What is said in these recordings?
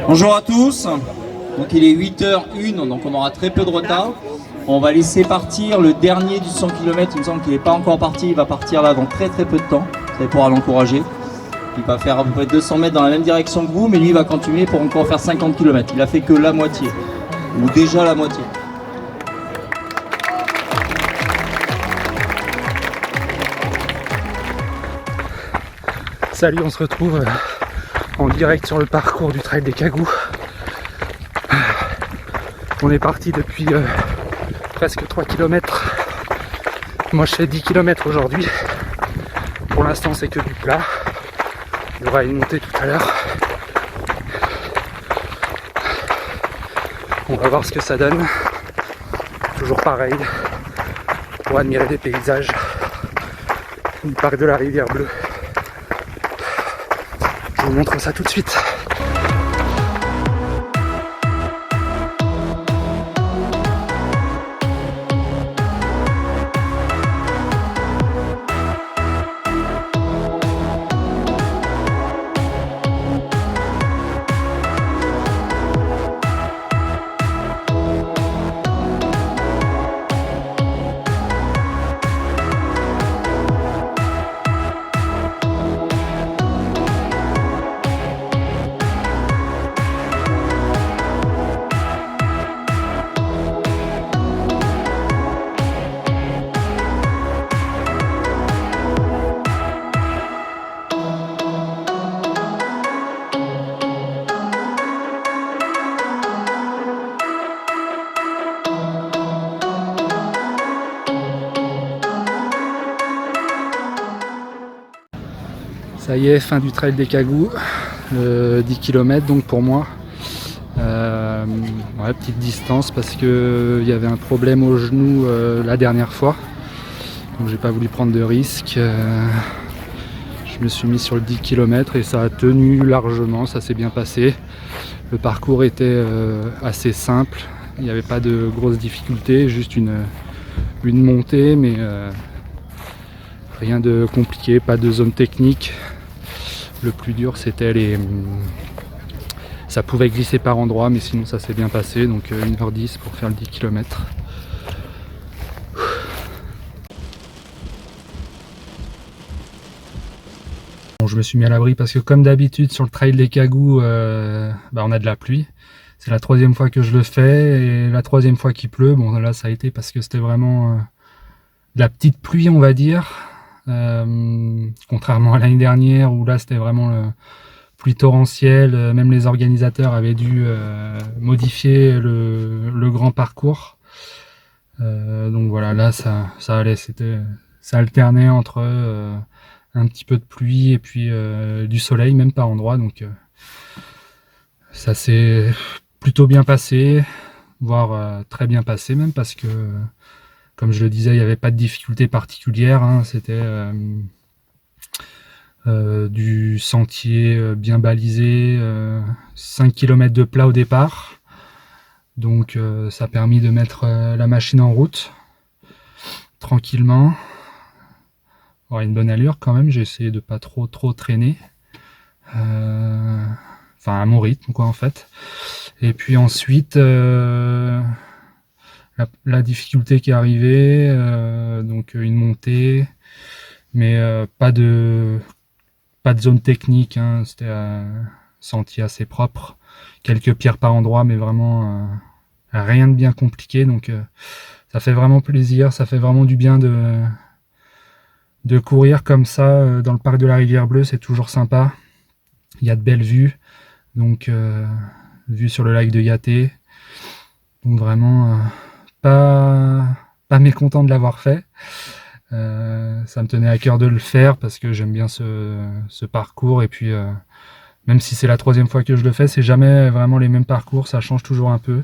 Bonjour à tous, donc il est 8h01, donc on aura très peu de retard. On va laisser partir le dernier du 100 km, il me semble qu'il n'est pas encore parti, il va partir là dans très peu de temps, ça pourra l'encourager. Il va faire à peu près 200 mètres dans la même direction que vous, mais lui il va continuer pour encore faire 50 km. Il a fait que la moitié, ou déjà la moitié. Salut, on se retrouve en direct sur le parcours du trail des Cagous. On est parti depuis presque 3 km. Moi je fais 10 km aujourd'hui. Pour l'instant c'est que du plat. Il y aura une montée tout à l'heure. On va voir ce que ça donne. Toujours pareil, pour admirer les paysages du parc de la Rivière Bleue. Je vous montre ça tout de suite. Ça y est, fin du trail des Cagous, 10 km donc pour moi. Ouais, petite distance parce que il y avait un problème au genou la dernière fois. Donc j'ai pas voulu prendre de risque. Je me suis mis sur le 10 km et ça a tenu largement, ça s'est bien passé. Le parcours était assez simple, il n'y avait pas de grosses difficultés, juste une montée, mais rien de compliqué, pas de zone technique. Le plus dur c'était ça pouvait glisser par endroits, mais sinon ça s'est bien passé, donc 1h10 pour faire le 10 km. Bon, je me suis mis à l'abri parce que comme d'habitude sur le trail des Cagous, on a de la pluie. C'est la 3e fois que je le fais et la 3e fois qu'il pleut. Bon là ça a été parce que c'était vraiment de la petite pluie on va dire. Contrairement à l'année dernière où là c'était vraiment pluie torrentielle, même les organisateurs avaient dû modifier le grand parcours. Donc voilà, là ça allait, ça alternait entre un petit peu de pluie et puis du soleil même par endroits, donc ça s'est plutôt bien passé, voire très bien passé même, parce que comme je le disais, il n'y avait pas de difficulté particulière, hein. C'était du sentier bien balisé, 5 km de plat au départ, donc ça a permis de mettre la machine en route tranquillement. Une bonne allure quand même, j'ai essayé de pas trop traîner, enfin à mon rythme quoi en fait. Et puis ensuite la difficulté qui est arrivée, donc une montée, mais pas de zone technique, hein. C'était un sentier assez propre, quelques pierres par endroit, mais vraiment rien de bien compliqué, donc ça fait vraiment plaisir, ça fait vraiment du bien de courir comme ça dans le parc de la Rivière Bleue, c'est toujours sympa. Il y a de belles vues, donc vue sur le lac de Yaté, donc vraiment pas mécontent de l'avoir fait. Ça me tenait à cœur de le faire parce que j'aime bien ce parcours, et puis même si c'est la 3e fois que je le fais, c'est jamais vraiment les mêmes parcours, ça change toujours un peu.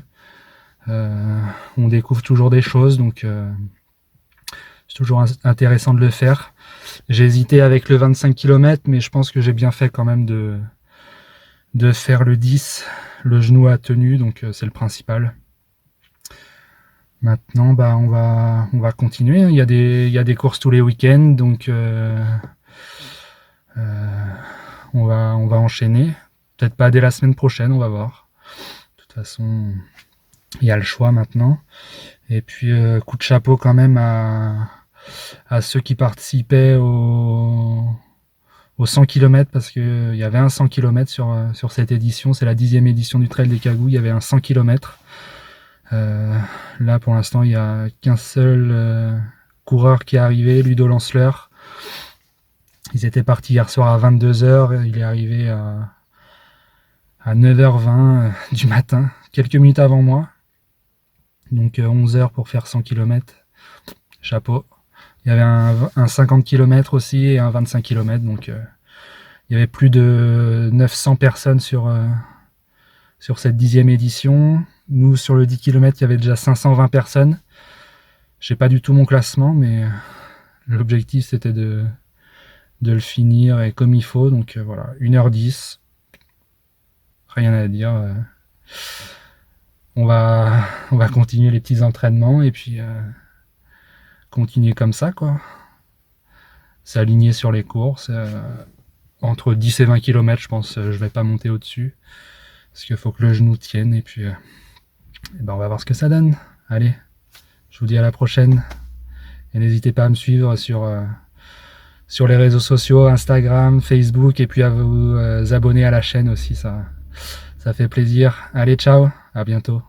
On découvre toujours des choses, donc c'est toujours intéressant de le faire. J'ai hésité avec le 25 km, mais je pense que j'ai bien fait quand même de faire le 10. Le genou a tenu, donc c'est le principal. Maintenant, on va continuer. Il y a des courses tous les week-ends, donc on va enchaîner. peut-être pas dès la semaine prochaine, on va voir. De toute façon, il y a le choix maintenant. Et puis coup de chapeau quand même à ceux qui participaient au 100 km, parce qu'il y avait un 100 km sur cette édition. C'est la 10e édition du Trail des Cagouilles, il y avait un 100 km. Là pour l'instant il n'y a qu'un seul coureur qui est arrivé, Ludo Lanceleur. Ils étaient partis hier soir à 22h, il est arrivé à 9h20 du matin, quelques minutes avant moi. Donc 11h pour faire 100 km. Chapeau. Il y avait un 50 km aussi et un 25 km. Donc il y avait plus de 900 personnes sur cette 10e édition. Nous, sur le 10 km, il y avait déjà 520 personnes. Je sais pas du tout mon classement, mais l'objectif c'était de le finir et comme il faut. Donc voilà, 1h10. Rien à dire. On va continuer les petits entraînements et puis continuer comme ça, quoi. S'aligner sur les courses. Entre 10 et 20 km, je pense, je vais pas monter au-dessus. Parce qu'il faut que le genou tienne et puis on va voir ce que ça donne. Allez, je vous dis à la prochaine. Et n'hésitez pas à me suivre sur les réseaux sociaux, Instagram, Facebook, et puis à vous abonner à la chaîne aussi, ça fait plaisir. Allez, ciao, à bientôt.